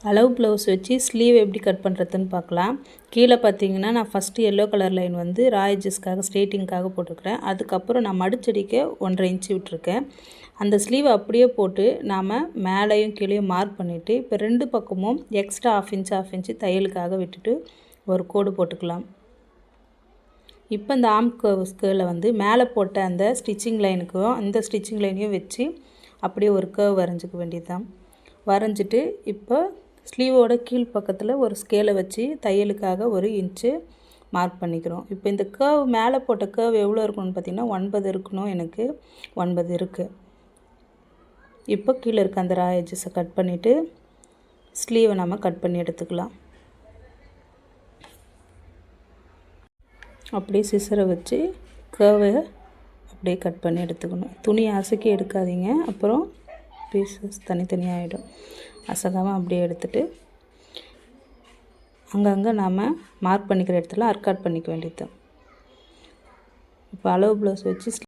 அளவு ப்ளவுஸ் வச்சு ஸ்லீவ் எப்படி கட் பண்ணுறதுன்னு பார்க்கலாம். கீழே பார்த்தீங்கன்னா நான் ஃபஸ்ட்டு எல்லோ கலர் லைன் வந்து ரா எட்ஜஸ்க்காக ஸ்ட்ரெயிட்டிங்காக போட்டிருக்கிறேன். அதுக்கப்புறம் நான் மடிச்சடிக்க 1.5 இன்ச்சு விட்டுருக்கேன். அந்த ஸ்லீவ் அப்படியே போட்டு நாம் மேலேயும் கீழேயும் மார்க் பண்ணிவிட்டு இப்போ 2 பக்கமும் எக்ஸ்ட்ரா ½ இன்ச்சு தையலுக்காக விட்டுட்டு ஒரு கோடு போட்டுக்கலாம். இப்போ இந்த ஆர்ம் கர்வ்ஸ்கில் வந்து மேலே போட்ட அந்த ஸ்டிச்சிங் லைனுக்கும் அந்த ஸ்டிச்சிங் லைனையும் வச்சு அப்படியே ஒரு கர்வ் வரைஞ்சிக்க வேண்டியது தான். வரைஞ்சிட்டு இப்போ ஸ்லீவோட கீழ் பக்கத்தில் ஒரு ஸ்கேலை வச்சு தையலுக்காக 1 இன்ச்சு மார்க் பண்ணிக்கிறோம். இப்போ இந்த கர்வ் மேலே போட்ட கர்வ் எவ்வளோ இருக்கணும்னு பார்த்திங்கன்னா 9 இருக்கணும். எனக்கு 9 இருக்குது. இப்போ கீழே இருக்க அந்த ரா எட்ஜஸை கட் பண்ணிவிட்டு ஸ்லீவை நம்ம கட் பண்ணி எடுத்துக்கலாம். அப்படியே சிசரை வச்சு கர்வை அப்படியே கட் பண்ணி எடுத்துக்கணும். துணி அசக்கி எடுக்காதீங்க, அப்புறம் பீசஸ் தனித்தனியாகிடும். அசகாமல் அப்படியே எடுத்துகிட்டு அங்கங்கே நாம் மார்க் பண்ணிக்கிற இடத்துல அர்க்காட் பண்ணிக்க வேண்டியது. இப்போ அளவு ப்ளவுஸ் வச்சு